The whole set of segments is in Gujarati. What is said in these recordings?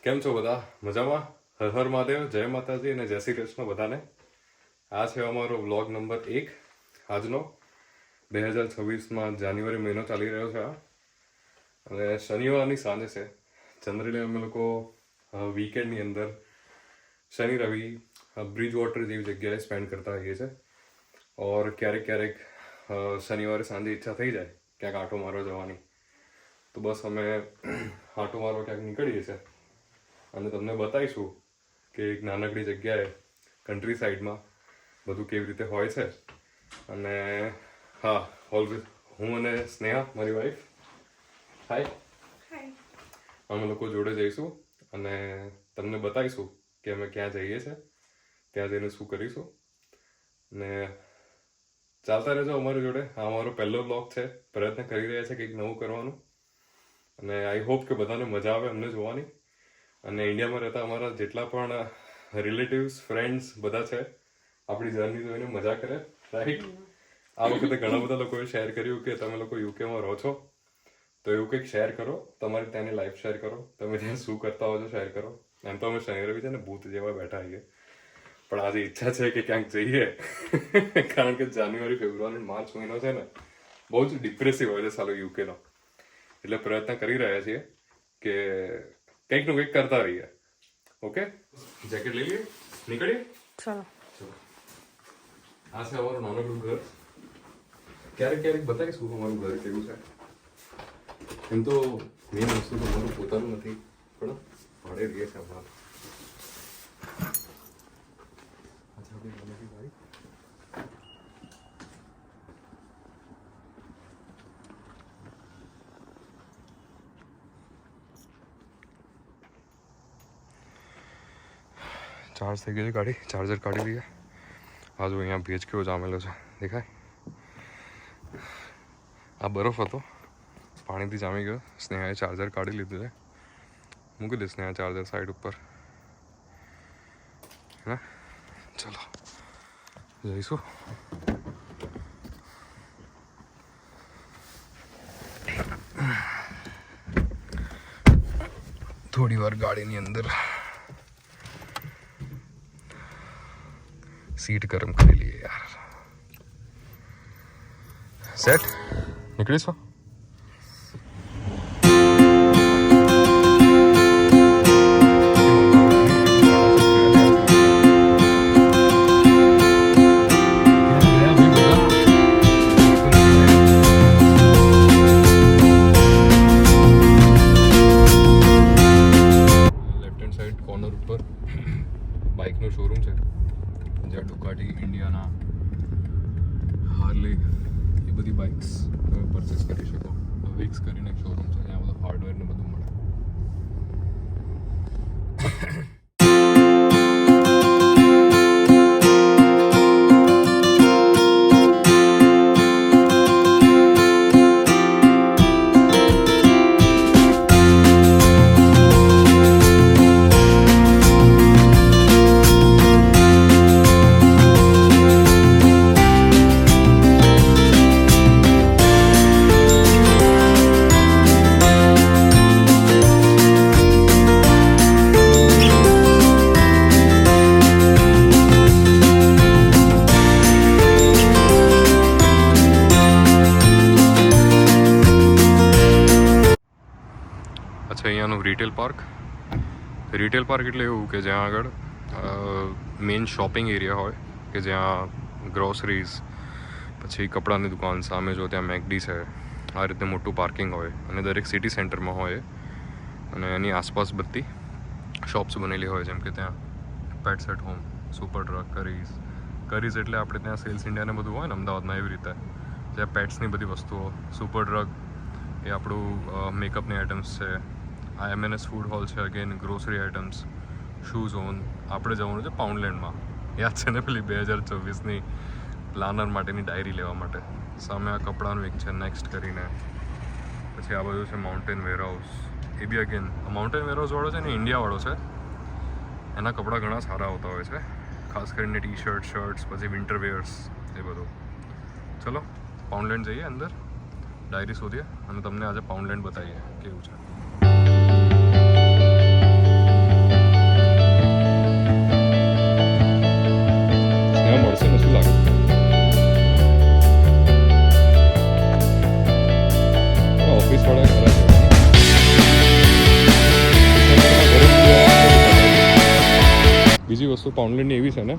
કેમ છો બધા? મજામાં? હર હર મહાદેવ, જય માતાજી અને જય શ્રી કૃષ્ણ બધાને. આ છે અમારો વ્લોગ નંબર 1 આજનો. 2026માં જાન્યુઆરી મહિનો ચાલી રહ્યો છે આ, અને શનિવારની સાંજે છે. જનરલી અમે લોકો વીકેન્ડની અંદર શનિ રવિ બ્રિજ વોટર જેવી જગ્યાએ સ્પેન્ડ કરતા હોઈએ છીએ. ઓર ક્યારેક ક્યારેક શનિવારે સાંજે ઈચ્છા થઈ જાય ક્યાંક આંટો મારવા જવાની, તો બસ અમે આંટો મારવા ક્યાંક નીકળીએ છીએ અને તમને બતાવીશું કે એક નાનકડી જગ્યાએ કન્ટ્રી સાઈડમાં બધું કેવી રીતે હોય છે. અને હા, ઓલવેઝ હું અને સ્નેહા મારી વાઈફ, હાય, અમે લોકો જોડે જઈશું અને તમને બતાવીશું કે અમે ક્યાં જઈએ છીએ, ત્યાં જઈને શું કરીશું. ને ચાલતા રહેજો અમારી જોડે. આ અમારો પહેલો બ્લોગ છે, પ્રયત્ન કરી રહ્યા છે કંઈક નવું કરવાનું, અને આઈ હોપ કે બધાને મજા આવે અમને જોવાની. અને ઇન્ડિયામાં રહેતા અમારા જેટલા પણ રિલેટિવ્સ ફ્રેન્ડ્સ બધા છે, આપણી જર્ની જોઈને મજા કરે, રાઈટ? આ વખતે ઘણા બધા લોકોએ શેર કર્યું કે તમે લોકો યુકેમાં રહો છો, તો એવું કંઈક શેર કરો, તમારી ત્યાંની લાઈફ શેર કરો, તમે ત્યાં શું કરતા હો છો શેર કરો. એમ તો અમે શનિ રવિ છે ને ભૂત જેવા બેઠા હોઈએ, પણ આજે ઈચ્છા છે કે ક્યાંક જઈએ કારણ કે જાન્યુઆરી ફેબ્રુઆરી માર્ચ મહિનો છે ને બહુ જ ડિપ્રેસિવ હોય છે સાલો યુકેનો. એટલે પ્રયત્ન કરી રહ્યા છીએ કે કંઈક નું કંઈક કરતા રહીએ. ઓકે, જેકેટ લઈ લઈએ, નીકળીએ. ચલો. આ છે અમારું નાનકડું ઘર. ક્યારેક ક્યારેક બતાવીશું અમારું ઘર કેવું છે. એમ તો મેઇન વસ્તુ તો અમારું પોતાનું નથી, પણ ભાડે રહીએ છે હમણાં. ચાર્જ થઈ ગઈ છે ગાડી, ચાર્જર કાઢી લઈએ. આ જો અહીંયા ભેજ કેવો જામેલો છે, દેખાય? આ બરફ હતો, પાણીથી જામી ગયો. સ્નેહાએ ચાર્જર કાઢી લીધું છે. મૂકી દે સ્નેહા ચાર્જર સાઈડ ઉપર. હા, ચલો જઈશું. થોડી વાર ગાડીની અંદર સીટ ગરમ કરી લઈએ યાર. સેટ, નીકળીશું. લેફ્ટ હેન્ડ સાઈડ કોર્નર ઉપર બાઇકનો શોરૂમ છે, જ્યાં ડુકાટી, ઇન્ડિયાના, હાર્લી એ બધી બાઇક્સ તમે પરચેસ કરી શકો. વિક્સ કરીને એક શોરૂમ છે, જ્યાં બધું હાર્ડવેર ને બધું મળે. અહીંયાનું રિટેલ પાર્ક. રિટેલ પાર્ક એટલે એવું કે જ્યાં આગળ મેઇન શોપિંગ એરિયા હોય, કે જ્યાં ગ્રોસરીઝ, પછી કપડાની દુકાન, સામે જો ત્યાં મેકડી છે, આ રીતે મોટું પાર્કિંગ હોય અને દરેક સિટી સેન્ટરમાં હોય. અને એની આસપાસ બધી શોપ્સ બનેલી હોય, જેમ કે ત્યાં Pets at Home, Superdrug, Currys એટલે આપણે ત્યાં સેલ્સ ઇન્ડિયાને બધું હોય ને અમદાવાદમાં, એવી રીતે જ્યાં પેટ્સની બધી વસ્તુઓ. સુપર ડ્રગ એ આપણું મેકઅપની આઇટમ્સ છે. આ એમએનએસ ફૂડ હોલ છે, અગેન ગ્રોસરી આઇટમ્સ. શૂ ઝોન, આપણે જવાનું છે પાઉન્ડલેન્ડમાં, યાદ છે ને પેલી 2024ની પ્લાનર માટેની ડાયરી લેવા માટે. સામે આ કપડાનું એક છે નેક્સ્ટ કરીને. પછી આ બાજુ છે માઉન્ટેન વેરહાઉસ. એ બી અગેન માઉન્ટેન વેરહાઉસવાળો છે ને ઇન્ડિયાવાળો છે. એના કપડાં ઘણા સારા આવતા હોય છે, ખાસ કરીને ટી શર્ટ, શર્ટ્સ, પછી વિન્ટર વેર્સ એ બધું. ચલો પાઉન્ડલેન્ડ જઈએ, અંદર ડાયરી શોધીએ અને તમને આજે પાઉન્ડલેન્ડ બતાવીએ કેવું છે. બધી વસ્તુ પાઉન્ડલેન્ડની એવી છે ને,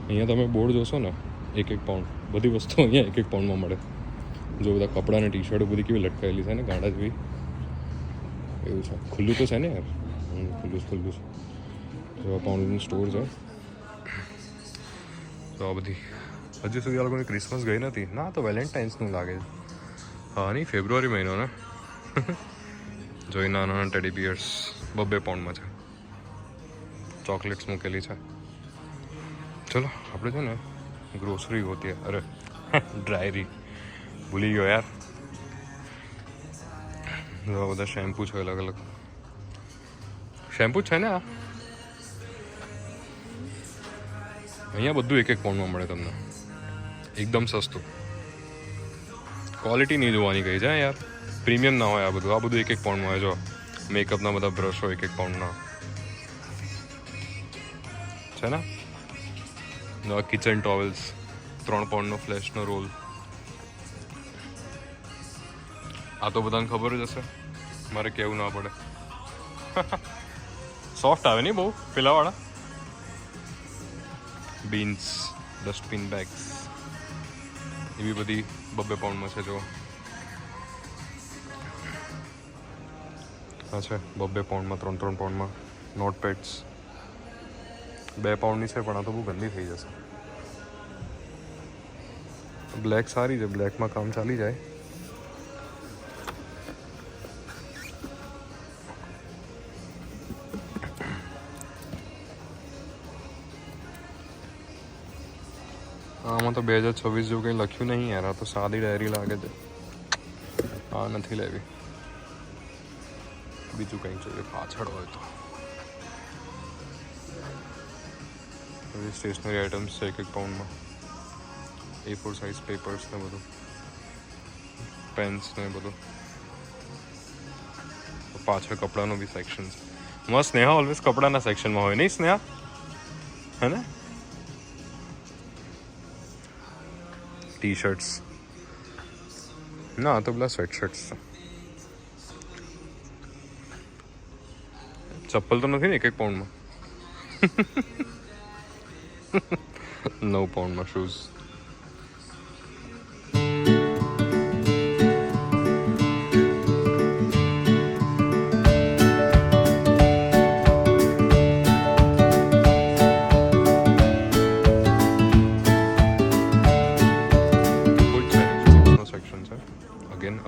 અહીંયા તમે બોર્ડ જોશો ને 1 પાઉન્ડ, બધી વસ્તુ અહીંયા 1 પાઉન્ડમાં મળે. જો બધા કપડાં અને ટી શર્ટો બધી કેવી લટકાયેલી છે ને ગાંડા જેવી, એવું છે. ખુલ્લું તો છે ને યાર, ખુલ્લું છે. જો પાઉન્ડલેન્ડ સ્ટોર છે. તો આ બધી હજુ સુધી આ લોકોની ક્રિસમસ ગઈ નથી ના, તો વેલેન્ટાઇન્સનું લાગે છે. હા નહીં, ફેબ્રુઆરી મહિનો ને. જોઈ નાના ટેડી બિયર્સ 2 પાઉન્ડમાં છે. ચોકલેટ્સ મૂકેલી છે. ચલો આપણે છે ને ગ્રોસરી હોતી, અરે ડ્રાયરી ભૂલી ગયો યાર. બધા શેમ્પૂ છે, અલગ અલગ શેમ્પૂ છે ને. આ અહીંયા બધું 1 પાઉન્ડમાં મળે તમને, એકદમ સસ્તું. ક્વોલિટી નહીં જોવાની કઈ છે યાર, પ્રીમિયમ ના હોય. આ બધું 1 પાઉન્ડમાં હોય. જો મેકઅપના બધા બ્રશો 1 પાઉન્ડના છે ને. કિચન ટોવેલ્સ 3 પાઉન્ડનો ફ્લેશનો રોલ. આ તો બધાને ખબર જ હશે, મારે કેવું ના પડે. સોફ્ટ આવે નહીં બહુ પેલાવાળા. બીન્સ, ડસ્ટબિન બેગ્સ એવી બધી 2 પાઉન્ડમાં છે. જો હા છે 2 પાઉન્ડમાં, 3 પાઉન્ડમાં નોટ પેડ્સ 2 પાઉન્ડની છે, પણ આ તો બહુ ગંદી થઈ જશે. બ્લેક સારી છે, બ્લેકમાં કામ ચાલી જાય. આમાં તો 2026 જેવું કંઈ લખ્યું નહીં યાર. આ તો સાદી ડાયરી લાગે છે. આ નથી લેવી, બીજું કંઈક જોઈએ પાછળ હોય તો. બધી સ્ટેશનરી આઇટમ્સ છે 1 પાઉન્ડમાં. A4 સાઇઝ પેપર્સ ને બધું, પેન્સ ને બધું. પાછળ કપડાનું બી સેક્શન છે. મસ્ત. સ્નેહા ઓલવેઝ કપડાના સેક્શનમાં હોય નહીં સ્નેહા, હે ને? ટી શર્ટ્સ ના, તો પેલા સ્વેટ શર્ટ્સ છે. ચપ્પલ તો નથી ને 1 પાઉન્ડમાં. 9 પાઉન્ડમાં શૂઝ.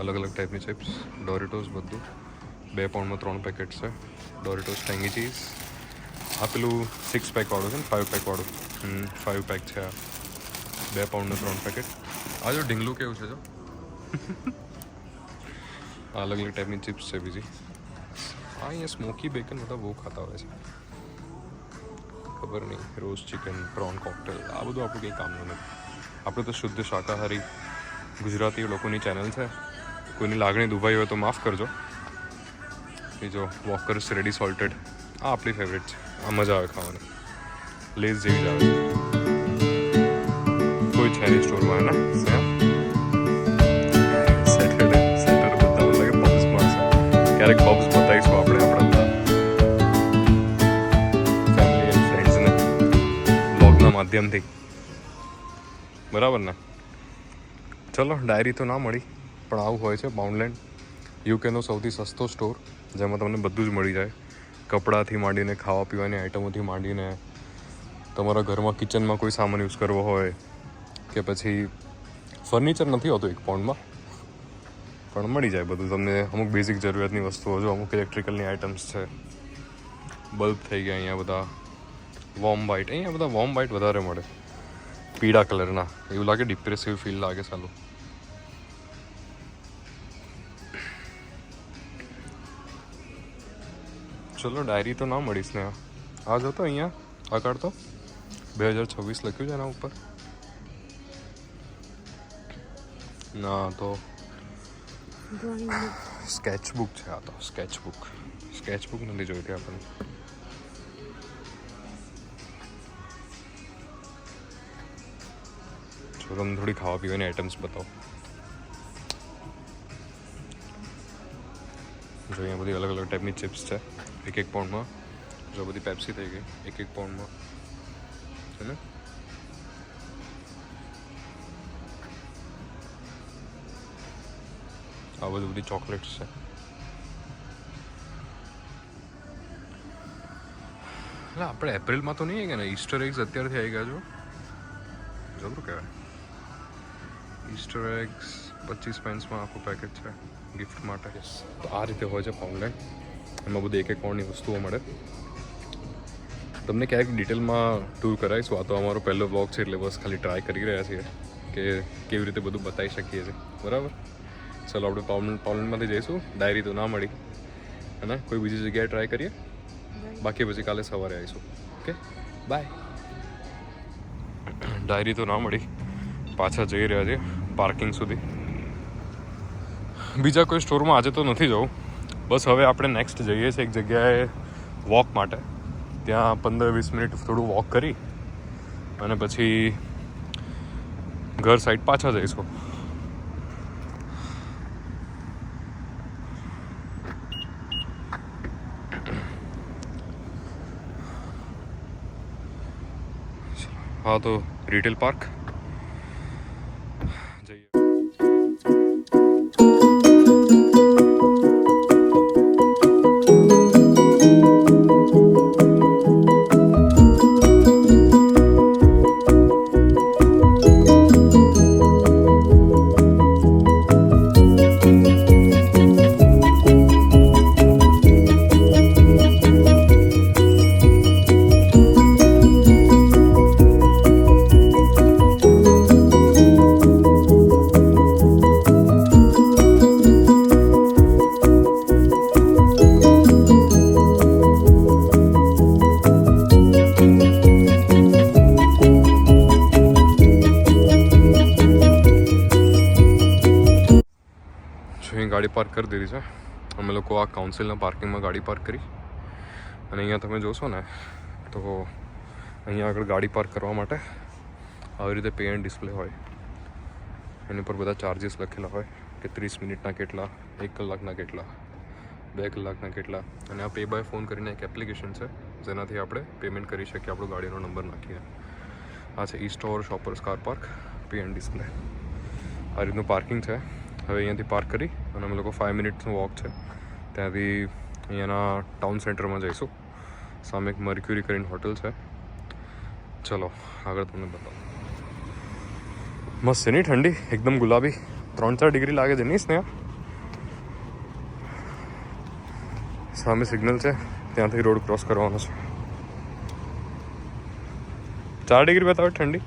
અલગ અલગ ટાઈપની ચિપ્સ, ડોરેટોસ બધું 2 પાઉન્ડમાં 3 પેકેટ છે. ડોરેટોસ ટેંગી ચીઝ. આ પેલું 6 પેક વાળું છે ને, 5 પેક વાળું. 5 પેક છે આ. 2 પાઉન્ડના 3 પેકેટ. આ જો ઢીંગલું કેવું છે જો. આ અલગ અલગ ટાઈપની ચિપ્સ છે બીજી. આ અહીંયા સ્મોકી બેકન બધા બહુ ખાતા હોય છે, ખબર નહીં. રોઝ ચિકન, પ્રોન કોકટેલ, આ બધું આપણું કંઈ કામનું નથી. આપણે તો શુદ્ધ શાકાહારી ગુજરાતી લોકોની ચેનલ છે. કોઈની લાગણી દુભાઈ હોય તો માફ કરજો. એ જો વોકર્સ રેડી સોલ્ટેડ, આ આપણી ફેવરેટ છે. આ મજા આવે ખાવાની, લેઝ જેવી જ આવે. કોઈ છે નહીં સ્ટોરમાં, હે ને? સેટરડે બધા મને લાગે પબ્સમાં છે. ક્યારેક પબ્સ બતાવીશું આપણે આપણા બધા ફેમિલી એન્ડ ફ્રેન્ડ્સને બ્લોગના માધ્યમથી, બરાબર ને? ચલો, ડાયરી તો ના મળી, પણ આવું હોય છે પાઉન્ડલેન્ડ, યુકેનો સૌથી સસ્તો સ્ટોર, જેમાં તમને બધું જ મળી જાય. કપડાંથી માંડીને, ખાવા પીવાની આઇટમોથી માંડીને, તમારા ઘરમાં કિચનમાં કોઈ સામાન યુઝ કરવો હોય કે પછી ફર્નિચર નથી હોતું 1 પાઉન્ડમાં, પણ મળી જાય બધું તમને. અમુક બેઝિક જરૂરિયાતની વસ્તુઓ, જો અમુક ઇલેક્ટ્રિકલની આઇટમ્સ છે, બલ્બ થઈ ગયા. અહીંયા બધા વોર્મ વ્હાઇટ, અહીંયા બધા વોર્મ વ્હાઇટ વધારે મળે, પીળા કલરના. એવું લાગે ડિપ્રેસિવ ફીલ લાગે સાલું. ચલો, ડાયરી તો ના મળીશ ને. આ જોતો અહીંયા આગળ તો 2026 લખ્યું છે એના ઉપર. ના, તો સ્કેચબુક છે. આ તો સ્કેચબુક નથી જોઈતી આપણને. તો તમને થોડી ખાવા પીવાની આઇટમ્સ બતાવો. જો અહીંયા બધી અલગ અલગ ટાઈપની ચિપ્સ છે 1 પાઉન્ડમાં. જો બધી પેપ્સી થઈ ગઈ 1 પાઉન્ડમાં. છે ને. આ બધી ચોકલેટ્સ છે. એટલે આપણે એપ્રિલમાં તો નહીં કે ને ઈસ્ટર એગ્સ અત્યારથી આવી ગયા છો. જરૂર કહેવાય. ઈસ્ટર એગ્સ 25 પેન્સમાં આખું પેકેજ છે ગિફ્ટ માટે. તો આ રીતે હોય છે ફાઉન્ટેન. એમાં બધું એક પાઉન્ડની વસ્તુઓ મળે. તમને ક્યાંક ડિટેલમાં ટૂર કરાવીશું. આ તો અમારો પહેલો વ્લોગ છે એટલે બસ ખાલી ટ્રાય કરી રહ્યા છીએ કે કેવી રીતે બધું બતાવી શકીએ છીએ. બરાબર. ચાલો આપણે પાઉન્ડમાંથી જઈશું. ડાયરી તો ના મળી અને કોઈ બીજી જગ્યાએ ટ્રાય કરીએ. બાકી પછી કાલે સવારે આવીશું. Okay bye. ડાયરી તો ના મળી. પાછા જઈ રહ્યા છીએ પાર્કિંગ સુધી. બીજા કોઈ સ્ટોરમાં આજે તો નથી જવું. બસ હવે આપણે નેક્સ્ટ જઈએ છીએ એક જગ્યાએ વોક માટે. ત્યાં 15-20 મિનિટ થોડું વોક કરી અને પછી ઘર સાઈડ પાછા જઈશું. હા તો રિટેલ પાર્ક જઈએ. ગાડી પાર્ક કરી દીધી છે. અમે લોકો આ કાઉન્સિલના પાર્કિંગમાં ગાડી પાર્ક કરી અને અહીંયા તમે જોશો ને તો અહીંયા આગળ ગાડી પાર્ક કરવા માટે આવી રીતે પે એન્ડ ડિસ્પ્લે હોય. એની પર બધા ચાર્જીસ લખેલા હોય કે 30 મિનિટના કેટલા, 1 કલાકના કેટલા, 2 કલાકના કેટલા. અને આ પે બાય ફોન કરીને એક એપ્લિકેશન છે જેનાથી આપણે પેમેન્ટ કરી શકીએ આપણો ગાડીનો નંબર નાખીને. આ છે ઈ-સ્ટોર shoppers car park pay and display. આ રીતનું પાર્કિંગ છે. હવે અહીંયાથી પાર્ક કરી અને અમે લોકો 5 મિનિટ્સનું વોક છે. ત્યાંથી અહીંયાના ટાઉન સેન્ટરમાં જઈશું. સામે એક મર્ક્યુરી કરીને હોટલ છે. ચલો આગળ તમને બતાવું. મસ્ત છે નહીં? ઠંડી એકદમ ગુલાબી. 3-4 ડિગ્રી લાગે છે નહીં સ્નેહા? સામે સિગ્નલ છે, ત્યાંથી રોડ ક્રોસ કરવાનો છે. 4 ડિગ્રી બતાવે ઠંડી.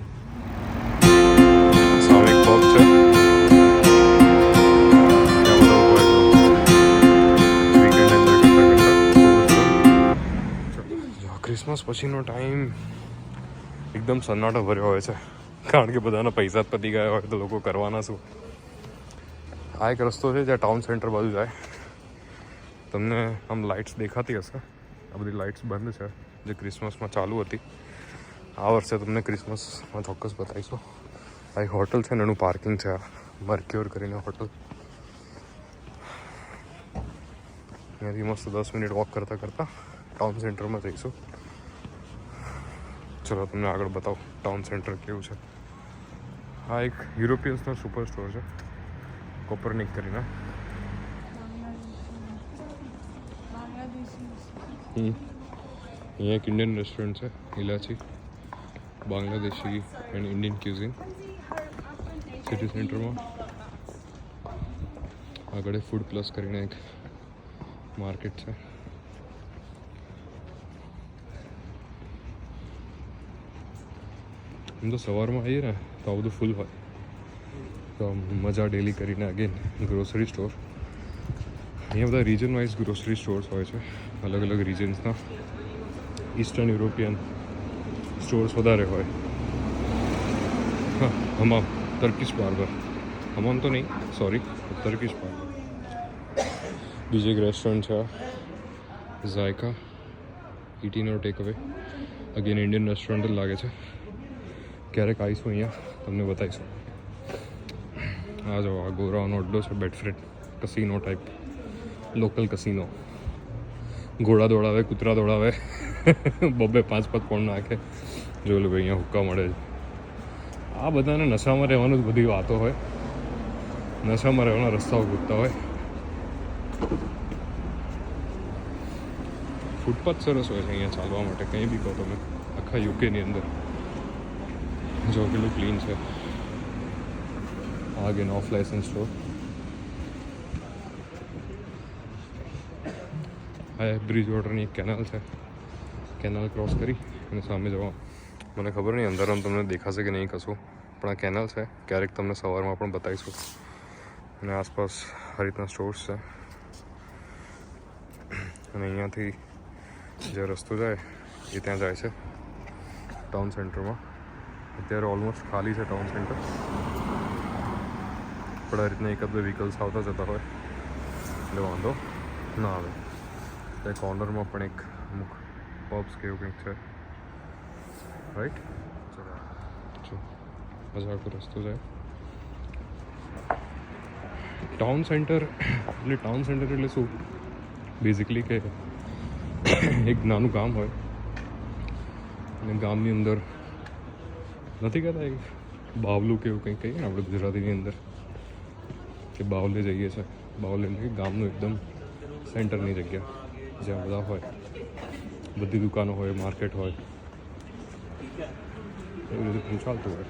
સામે એક પબ છે. ક્રિસમસ પછીનો ટાઈમ એકદમ સન્નાટો ભર્યો હોય છે કારણ કે બધાના પૈસા જ પતી ગયા હોય તો લોકો કરવાના શું. આ એક રસ્તો છે જ્યાં ટાઉન સેન્ટર બાજુ જાય. તમને આમ લાઇટ્સ દેખાતી હશે. આ બધી લાઇટ્સ બંધ છે જે ક્રિસમસમાં ચાલુ હતી. આ વર્ષે તમને ક્રિસમસમાં ચોક્કસ બતાવીશું. આ એક હોટલ છે ને એનું પાર્કિંગ છે. આ મર્ક્યોર કરીને હોટલ. અહીંયાથી મસ્ત 10 મિનિટ વોક કરતાં કરતાં ટાઉન સેન્ટરમાં જઈશું. ચલો તમને આગળ બતાવું ટાઉન સેન્ટર કેવું છે. આ એક યુરોપિયન્સનો સુપર સ્ટોર છે કોપરનિક કરીને. અહીંયા એક ઇન્ડિયન રેસ્ટોરન્ટ છે Ilachi. Bangladeshi and Indian cuisine city સેન્ટરમાં. આગળ ફૂડ પ્લસ કરીને એક માર્કેટ છે. આમ તો સવારમાં આવીએ ને તો આ બધું ફૂલ હોય તો મજા ડેલી કરીને. Again grocery store. અહીંયા બધા રિજન વાઇઝ ગ્રોસરી સ્ટોર્સ હોય છે અલગ અલગ રિજન્સના. ઈસ્ટર્ન યુરોપિયન સ્ટોર્સ વધારે હોય. હા હમામ ટર્કીશ બાર્બર. હમામ તો નહીં સોરી ટર્કીશ બાર્બર. બીજી એક રેસ્ટોરન્ટ છે ઝાયકા ઇટીનો take away. Again Indian restaurant જ લાગે છે. ક્યારેક આવીશું અહીંયા તમને બતાવીશું. આ જો આ ગોરાનો અડ્ડો છે બેડફ્રેડ કસીનો ટાઈપ. Local casino. ઘોડા દોડાવે, કૂતરા દોડાવે, 2-5 પગ પણ નાખે. જો લો ભાઈ અહીંયા હુક્કા મળે છે. આ બધાને નશામાં રહેવાનું જ બધી વાતો હોય, નશામાં રહેવાના રસ્તાઓ ગોતતા હોય. ફૂટપાથ સરસ હોય છે અહીંયા ચાલવા માટે, કંઈ બી કહો તમે. આખા યુકેની અંદર જો કેટલું ક્લીન છે. આગેન ઓફ લાઇસન્સ સ્ટોર. આ બ્રિજ વોટરની એક કેનાલ છે, કેનાલ ક્રોસ કરી અને સામે જવા. મને ખબર નહીં અંદરમાં તમને દેખાશે કે નહીં કશું, પણ આ કેનાલ છે. ક્યારેક તમને સવારમાં પણ બતાવીશું. અને આસપાસ આ રીતના સ્ટોર્સ છે. અને અહીંયાથી જે રસ્તો જાય એ ત્યાં જાય છે ટાઉન સેન્ટરમાં. અત્યારે ઓલમોસ્ટ ખાલી છે ટાઉન સેન્ટર, પણ આ રીતના એકાદ બે વ્હીકલ્સ આવતા જતા હોય એટલે વાંધો ના આવે. ત્યાં કોર્નરમાં પણ એક અમુક પબ્સ કે એવું કંઈક છે, રાઈટ. જો મજા આખો રસ્તો જાય. ટાઉન સેન્ટર એટલે શું? બેઝિકલી કે એક નાનું ગામ હોય અને ગામની અંદર નથી કહેતા એક બાવલું કે એવું કંઈક કહીએ ને આપણે ગુજરાતીની અંદર, કે બાવલે જઈએ છીએ. બાવલે એટલે કે ગામનું એકદમ સેન્ટરની જગ્યા જ્યાં બધા હોય, બધી દુકાનો હોય, માર્કેટ હોય, એવું બધું ચાલતું હોય.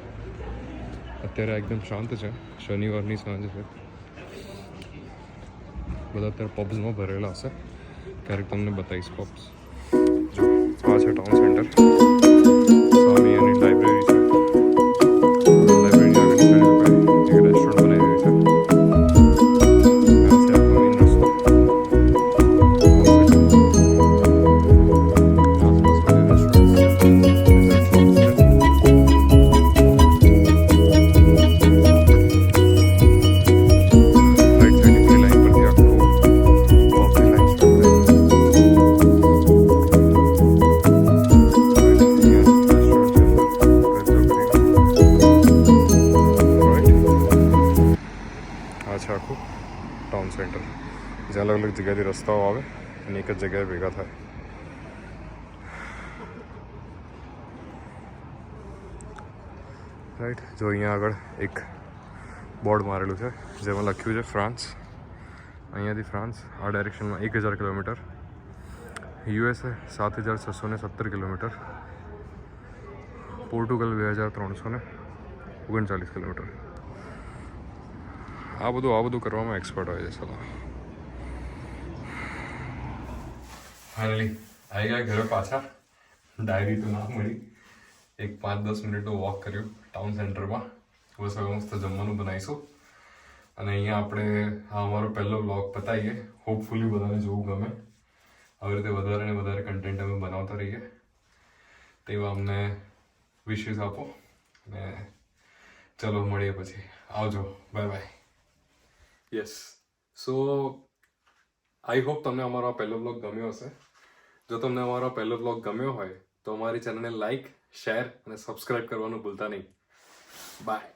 અત્યારે એકદમ શાંત છે, શનિવારની સાંજ છે. બધા અત્યારે પબ્સમાં ભરેલા હશે. ક્યારેક તમને બતાવીશ પબ્સ. જો આ છે ટાઉન સેન્ટર. સામે એની લાઇબ્રેરી છે. લાઇબ્રેરીની આગળ એક રેસ્ટોરન્ટ બનાવી છે. આ છે આપણો મેઇન રસ્તો. આસપાસ બધી રેસ્ટોરન્ટ છે. છે આખું ટાઉન સેન્ટર, જ્યાં અલગ અલગ જગ્યાથી રસ્તાઓ આવે અને એક જ જગ્યાએ ભેગા થાય. રાઈટ. જો અહીંયા આગળ એક બોર્ડ મારેલું છે જેમાં લખ્યું છે ફ્રાન્સ. અહીંયાથી ફ્રાન્સ આ ડાયરેક્શનમાં 1000 kilometre, USA 7617 kilometre, Portugal 2339 kilometre. આ બધું કરવામાં એક્સપર્ટ હોય છે. સલાહ ફાઇનલી આવી ગયા ઘરે પાછા. ડાયરી તો ના મળી. એક 5-10 મિનિટનો વોક કર્યો ટાઉન સેન્ટરમાં. બસ હવે મસ્ત જમવાનું બનાવીશું અને અહીંયા આપણે આ અમારો પહેલો વ્લોગ પતાવીએ. હોપફુલી બધાને જોવું ગમે. આવી રીતે વધારે ને વધારે કન્ટેન્ટ અમે બનાવતા રહીએ તેવા અમને વિશેસ આપો. અને ચલો મળીએ પછી. આવજો. Bye bye. Yes. So I hope તમને અમારો આ પહેલો વ્લોગ ગમ્યો હશે. જો તમને અમારો પહેલો વ્લોગ ગમ્યો હોય તો અમારી ચેનલને લાઈક, શેર અને સબસ્ક્રાઈબ કરવાનું ભૂલતા નહીં. બાય.